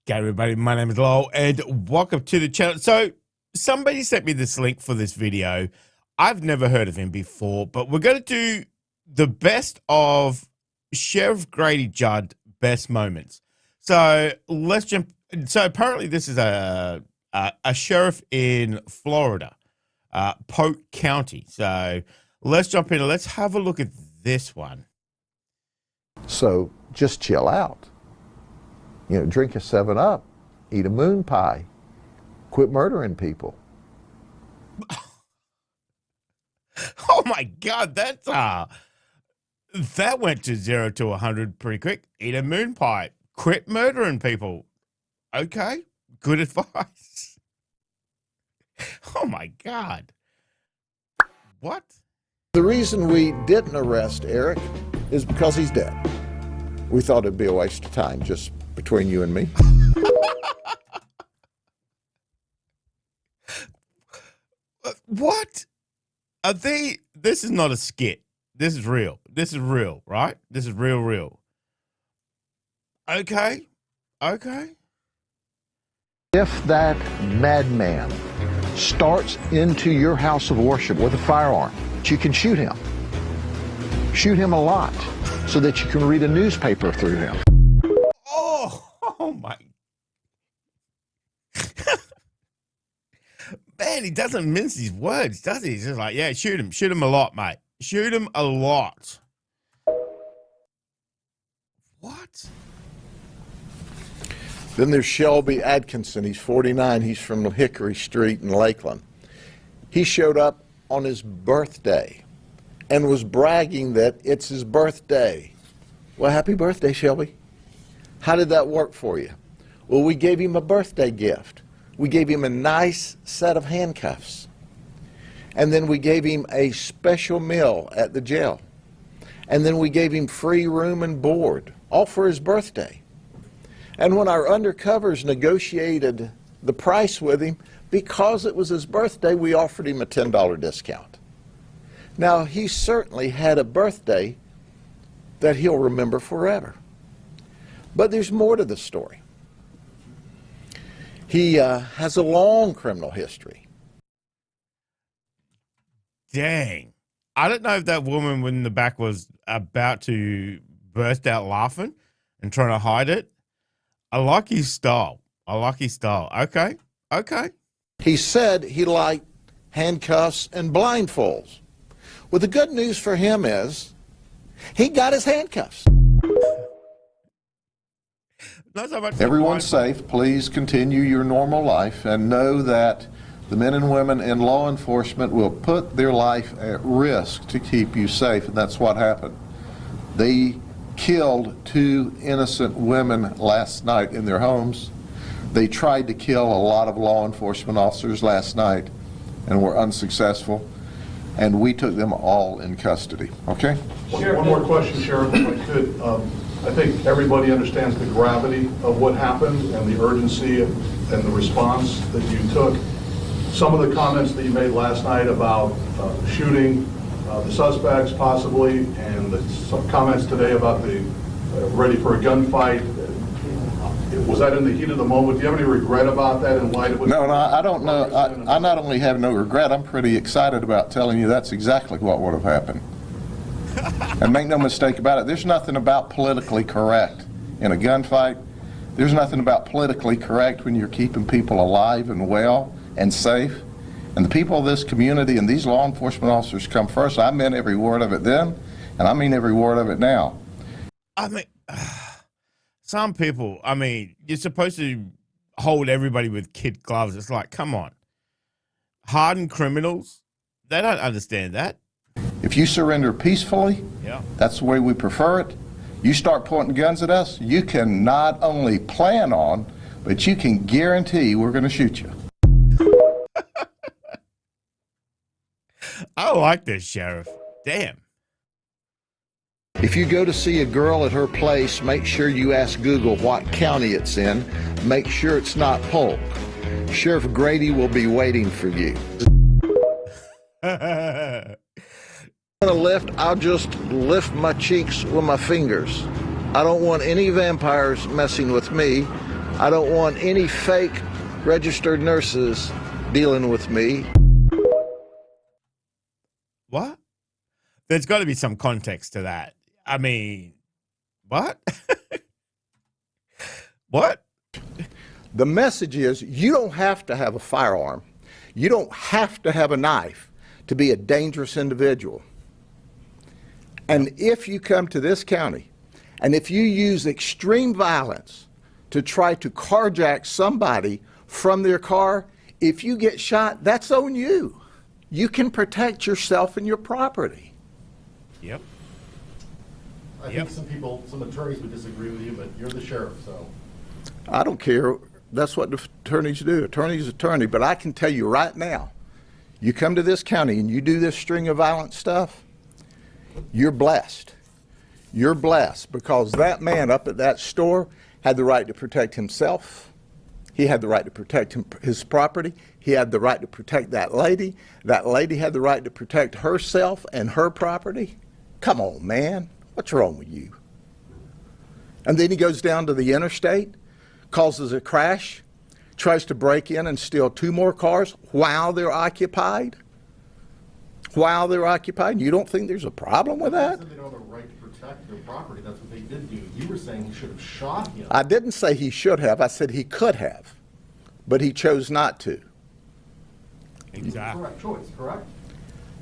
Okay, everybody, my name is Lowell, and welcome to the channel. So, somebody sent me this link for this video. I've never heard of him before, but we're going to do the best of Sheriff Grady Judd best moments. So, let's jump. So, apparently, this is a sheriff in Florida, Polk County. So, let's jump in and let's have a look at this one. So, just chill out. You know, drink a 7-Up, eat a moon pie, quit murdering people. Oh my God, that's that went to 0 to 100 pretty quick. Eat a moon pie, quit murdering people. Okay, good advice. Oh my God. What? The reason we didn't arrest Eric is because he's dead. We thought it'd be a waste of time, just between you and me. What? Are they? This is not a skit. This is real. This is real, right? This is real. Okay. Okay. If that madman starts into your house of worship with a firearm, you can shoot him. Shoot him a lot so that you can read a newspaper through him. Oh my. Man, he doesn't mince his words, does he? He's just like, yeah, shoot him a lot, mate. Shoot him a lot. What? Then there's Shelby Atkinson. He's 49. He's from Hickory Street in Lakeland. He showed up on his birthday and was bragging that it's his birthday. Well, happy birthday, Shelby. How did that work for you? Well, we gave him a birthday gift. We gave him a nice set of handcuffs. And then we gave him a special meal at the jail. And then we gave him free room and board, all for his birthday. And when our undercovers negotiated the price with him, because it was his birthday, we offered him a $10 discount. Now, he certainly had a birthday that he'll remember forever. But there's more to the story. He has a long criminal history. Dang. I don't know if that woman in the back was about to burst out laughing and trying to hide it. I like his style. Okay. Okay. He said he liked handcuffs and blindfolds. Well, the good news for him is he got his handcuffs. Not so much. Everyone's safe. Please continue your normal life and know that the men and women in law enforcement will put their life at risk to keep you safe, and that's what happened. They killed 2 innocent women last night in their homes. They tried to kill a lot of law enforcement officers last night and were unsuccessful, and we took them all in custody. Okay? One more question, Sheriff, if I could. I think everybody understands the gravity of what happened and the urgency and the response that you took. Some of the comments that you made last night about shooting the suspects possibly, and some comments today about the ready for a gunfight, was that in the heat of the moment? Do you have any regret about that in light of what? No, I don't know. I not only have no regret, I'm pretty excited about telling you that's exactly what would have happened. And make no mistake about it, there's nothing about politically correct in a gunfight. There's nothing about politically correct when you're keeping people alive and well and safe. And the people of this community and these law enforcement officers come first. I meant every word of it then, and I mean every word of it now. I mean, some people, I mean, you're supposed to hold everybody with kid gloves. It's like, come on. Hardened criminals, they don't understand that. If you surrender peacefully, yeah, that's the way we prefer it. You start pointing guns at us, you can not only plan on, but you can guarantee we're going to shoot you. I like this, Sheriff. Damn. If you go to see a girl at her place, make sure you ask Google what county it's in. Make sure it's not Polk. Sheriff Grady will be waiting for you. Want to lift, I'll just lift my cheeks with my fingers. I don't want any vampires messing with me. I don't want any fake registered nurses dealing with me. What? There's got to be some context to that. I mean, what? What? The message is you don't have to have a firearm. You don't have to have a knife to be a dangerous individual. And if you come to this county and if you use extreme violence to try to carjack somebody from their car, if you get shot, that's on you. You can protect yourself and your property. Yep. I think some attorneys would disagree with you, but you're the sheriff, so. I don't care. That's what the attorneys do. Attorney's attorney. But I can tell you right now, you come to this county and you do this string of violent stuff, you're blessed. You're blessed because that man up at that store had the right to protect himself. He had the right to protect his property. He had the right to protect that lady. That lady had the right to protect herself and her property. Come on, man. What's wrong with you? And then he goes down to the interstate, causes a crash, tries to break in and steal 2 more cars while they're occupied. While they're occupied. You don't think there's a problem with that? They don't have a right to protect their property. That's what they did do. You were saying he should have shot him. I didn't say he should have. I said he could have, but he chose not to. Exactly. Correct choice, correct?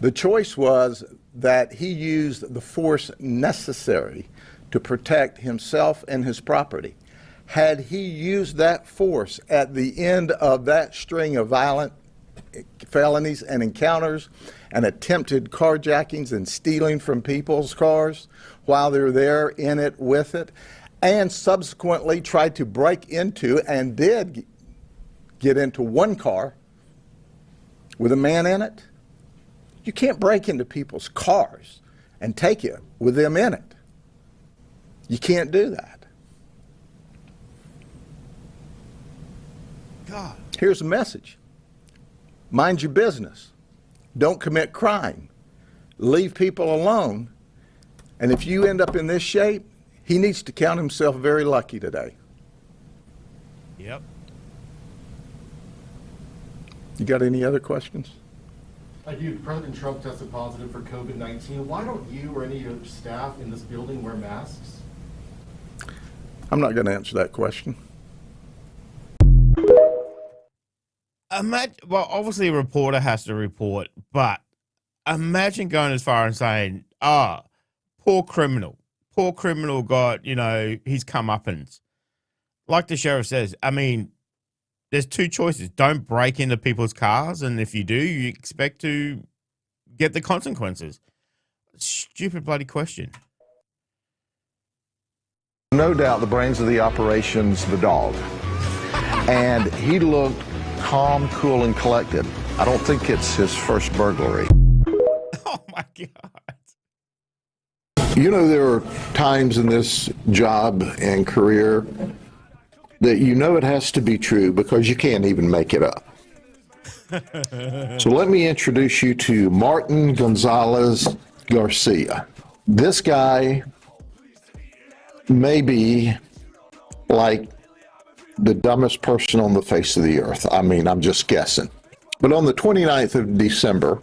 The choice was that he used the force necessary to protect himself and his property. Had he used that force at the end of that string of violent felonies and encounters and attempted carjackings and stealing from people's cars while they're there in it with it, and subsequently tried to break into and did get into 1 car with a man in it, you can't break into people's cars and take it with them in it. You can't do that. God. Here's a message. Mind your business. Don't commit crime. Leave people alone. And if you end up in this shape, he needs to count himself very lucky today. Yep. You got any other questions? I do. President Trump tested positive for COVID-19. Why don't you or any of your staff in this building wear masks? I'm not going to answer that question. Well, obviously a reporter has to report, but imagine going as far and saying, poor criminal got, his comeuppance. Like the sheriff says, I mean, there's 2 choices. Don't break into people's cars, and if you do, you expect to get the consequences. Stupid bloody question. No doubt the brains of the operation's the dog. And he looked calm, cool, and collected. I don't think it's his first burglary. Oh, my God. You know, there are times in this job and career that you know it has to be true because you can't even make it up. So let me introduce you to Martin Gonzalez Garcia. This guy may be like the dumbest person on the face of the earth. I mean, I'm just guessing. But on the 29th of December,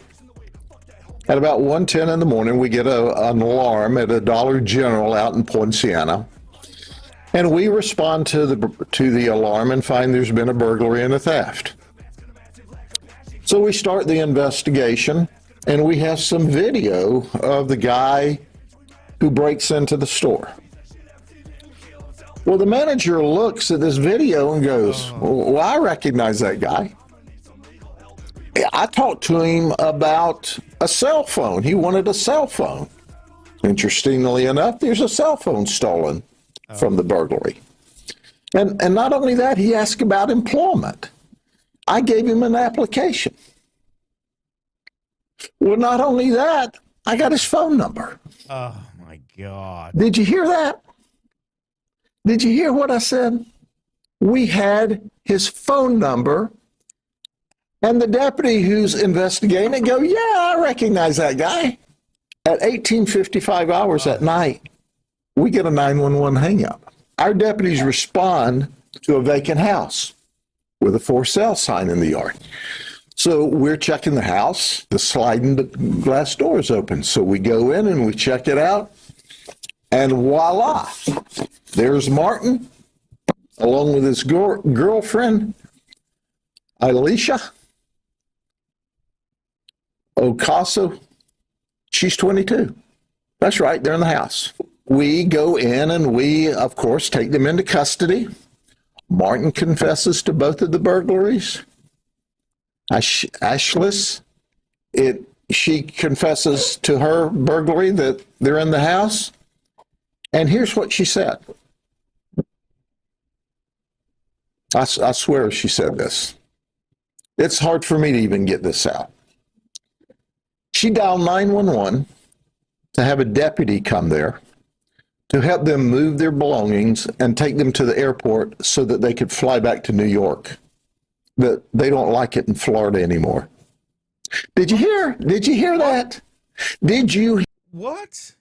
at about 1:10 in the morning, we get an alarm at a Dollar General out in Poinciana. And we respond to the alarm and find there's been a burglary and a theft. So we start the investigation, and we have some video of the guy who breaks into the store. Well, the manager looks at this video and goes, well, I recognize that guy. I talked to him about a cell phone. He wanted a cell phone. Interestingly enough, there's a cell phone stolen from the burglary. And not only that, he asked about employment. I gave him an application. Well, not only that, I got his phone number. Oh, my God. Did you hear that? Did you hear what I said? We had his phone number, and the deputy who's investigating it go, yeah, I recognize that guy. At 18:55 hours at night, we get a 911 hang-up. Our deputies respond to a vacant house with a for sale sign in the yard. So we're checking the house. The sliding glass door is open. So we go in and we check it out. And voila, there's Martin, along with his girlfriend, Alicia Ocaso. She's 22. That's right, they're in the house. We go in and we, of course, take them into custody. Martin confesses to both of the burglaries. Ashlis, she confesses to her burglary that they're in the house. And here's what she said. I swear she said this. It's hard for me to even get this out. She dialed 911 to have a deputy come there to help them move their belongings and take them to the airport so that they could fly back to New York. That they don't like it in Florida anymore. Did you hear that? Did you What?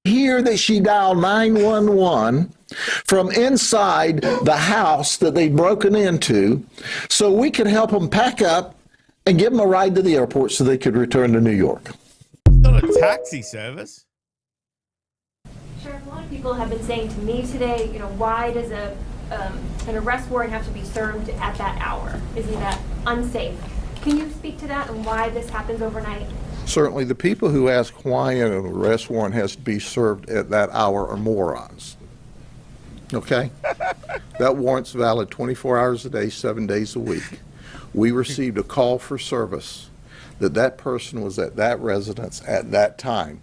hear that she dialed 911 from inside the house that they'd broken into so we could help them pack up and give them a ride to the airport so they could return to New York? It's not a taxi service. Sheriff, a lot of people have been saying to me today, why does an arrest warrant have to be served at that hour? Isn't that unsafe? Can you speak to that and why this happens overnight? Certainly, the people who ask why an arrest warrant has to be served at that hour are morons. Okay? That warrant's valid 24 hours a day, 7 days a week. We received a call for service that person was at that residence at that time.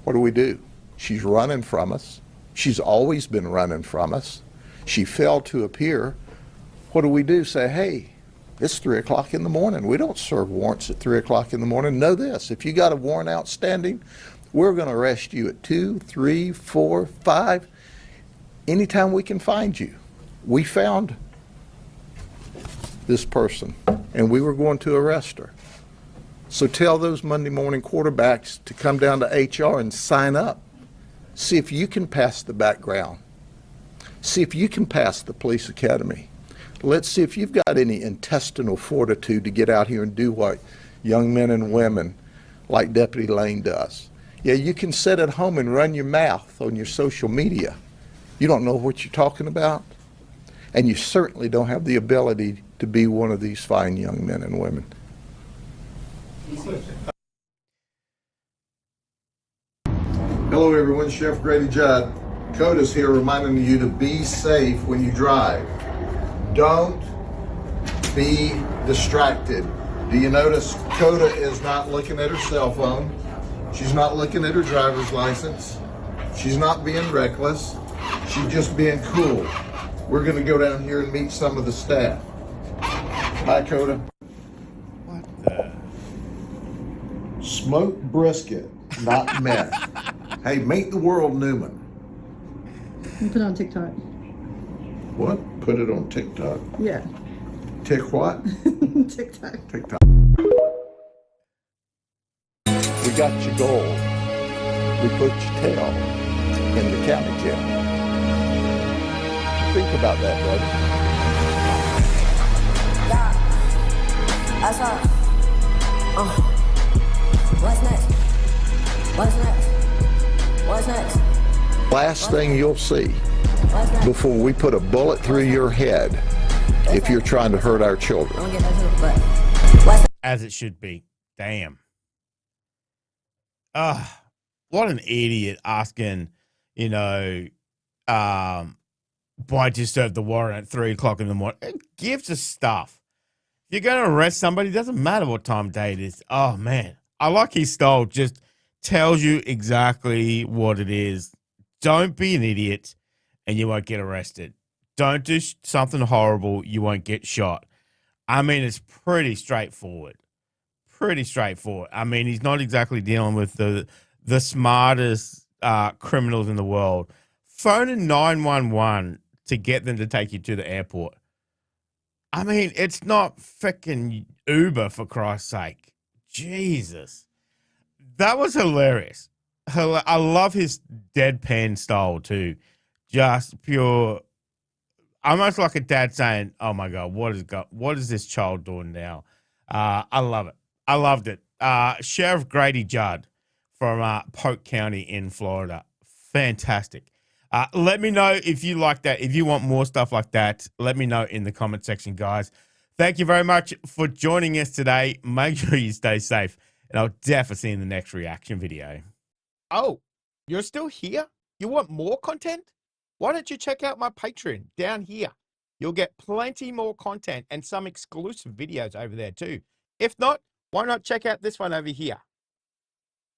What do? She's running from us. She's always been running from us. She failed to appear. What do? Say, hey, it's 3 o'clock in the morning. We don't serve warrants at 3 o'clock in the morning. Know this, if you got a warrant outstanding, we're going to arrest you at 2, 3, 4, 5, anytime we can find you. We found this person, and we were going to arrest her. So tell those Monday morning quarterbacks to come down to HR and sign up. See if you can pass the background. See if you can pass the police academy. Let's see if you've got any intestinal fortitude to get out here and do what young men and women like Deputy Lane does. Yeah, you can sit at home and run your mouth on your social media. You don't know what you're talking about, and you certainly don't have the ability to be one of these fine young men and women. Hello everyone, Sheriff Grady Judd. Coda's here reminding you to be safe when you drive. Don't be distracted. Do you notice Coda is not looking at her cell phone? She's not looking at her driver's license. She's not being reckless. She's just being cool. We're going to go down here and meet some of the staff. Hi, Coda. What the? Smoked brisket, not meth. Hey, meet the world Newman. You put it on TikTok. What? Put it on TikTok. Yeah. Tick what? TikTok. TikTok. We got your gold. We put your tail in the county jail. Think about that, brother. Yeah. That's right. What's next? What's next? What's next? Last thing you'll see before we put a bullet through your head if you're trying to hurt our children. Don't get no too, but what's As it should be. Damn. What an idiot asking, why'd you serve the warrant at 3 o'clock in the morning? It gives us stuff. If you're going to arrest somebody, it doesn't matter what time of day it is. Oh, man. I like his style. Just tells you exactly what it is. Don't be an idiot and you won't get arrested. Don't do something horrible. You won't get shot. I mean, it's pretty straightforward. Pretty straightforward. I mean, he's not exactly dealing with the smartest criminals in the world. Phoning 911 to get them to take you to the airport. I mean, it's not freaking Uber, for Christ's sake. Jesus. That was hilarious. I love his deadpan style, too. Just pure almost like a dad saying, "Oh my God, what is this child doing now?" I love it. I loved it. Sheriff Grady Judd from Polk County in Florida. Fantastic. Let me know if you like that. If you want more stuff like that, let me know in the comment section, guys. Thank you very much for joining us today. Make sure you stay safe, and I'll definitely see you in the next reaction video. Oh, you're still here? You want more content? Why don't you check out my Patreon down here? You'll get plenty more content and some exclusive videos over there too. If not, why not check out this one over here?